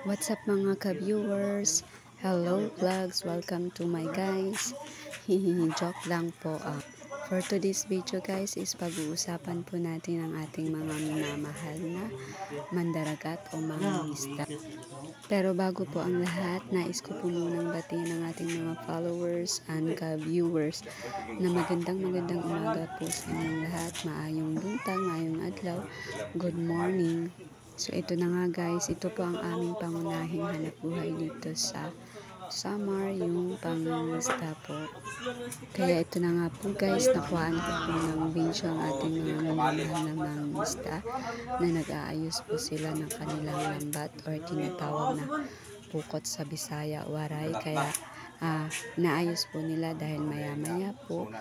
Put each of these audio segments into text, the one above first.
What's up mga ka-viewers? Hello vlogs, welcome to my guys. Joke lang po. For today's video guys is pag-uusapan po natin ang ating mga minamahal na mandaragat o mangingisda. Pero bago po ang lahat, nais ko po munang batiin ang ating mga followers and ka-viewers na magandang umaga po sa inyong lahat. Maayong buntag, maayong adlaw, good morning. So ito na nga guys, ito po ang aming pangunahing hanap buhay dito sa summer, yung pangingisda po. Kaya ito na nga po guys, nakuhaan ko po ng video ang ating mga minamahal na mangingisda na nag-aayos po sila ng kanilang lambat or tinatawag na pukot sa Bisaya, waray. Kaya naayos po nila dahil maya-maya po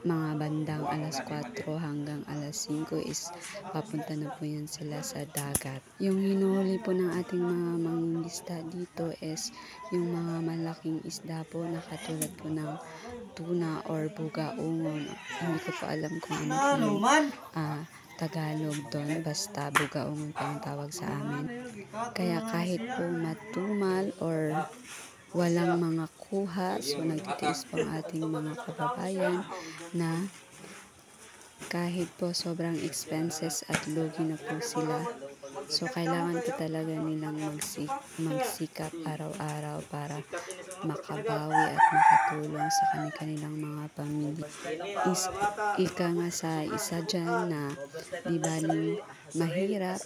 mga bandang alas 4 hanggang alas 5 is papunta na po yan sila sa dagat. Yung hinuhuli po ng ating mga mangingisda dito is yung mga malaking isda po na katulad po ng tuna or bugaongon. Hindi ko pa alam kung ano po yung Tagalog doon, basta bugaongon po ang tawag sa amin. Kaya kahit po matumal or walang mga kuha, so nagtitiis po ang ating mga kababayan na kahit po sobrang expenses at lugi na po sila, so kailangan po talaga nilang magsikap araw-araw para makabawi at makatulong sa kanilang mga pamilya. Ika nga sa isa dyan na di baling mahirap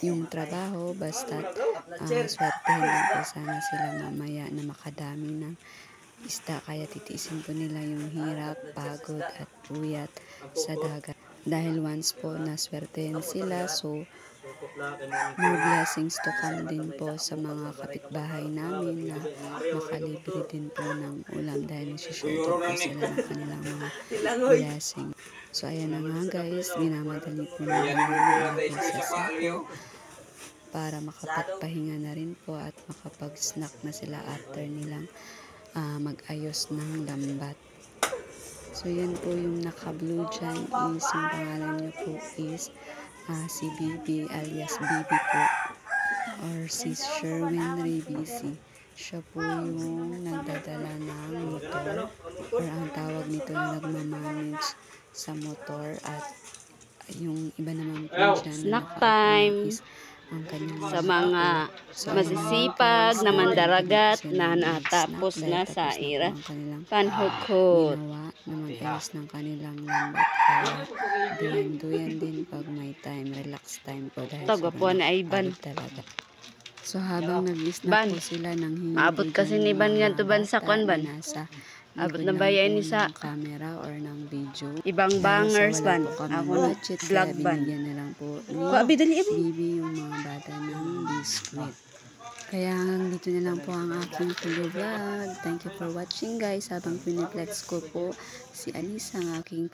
yung trabaho, basta swertehin lang po sana sila mamaya na makadami ng isda, kaya titiisin po nila yung hirap, pagod at puyat sa dagat. Dahil once po na swertehin sila, so more blessings to come din po sa mga kapitbahay namin na makalibre din po ng ulam dahil nasusunod po sila ng kanilang mga blessing. So ayan na nga guys, minamadali po nila namin sa sako para makapagpahinga na rin po at makapag-snack na sila after nilang mag-ayos ng lambat. So yan po yung naka-blue dyan is yung pangalan niya po is si Bibi alias Bibi po or si Sherwin Revisi. Siya po yung nagdadala ng motor or ang tawag nito na nagmamanage sa motor, at yung iba naman po dyan snack time sa mga masisipag na mandaragat na natapos na sa ira panhukhot na mag-ayos ng kanilang lambat. Kaya duyan din pag may time, relax time po dahil Tagapuan na Iban talaga. So habang nag-snack po sila ng hingi, maabot kasi ni Ban nga to ban sa kwan ban. Abot na bayan ni sa camera or ng video. Ibang bangers ban. Ako na vlog ban. Na lang po ni Bibi yung mga bata ng biscuit. Kaya hanggang dito na lang po ang aking vlog. Thank you for watching guys. Habang piniplex ko po si Alisa, ang aking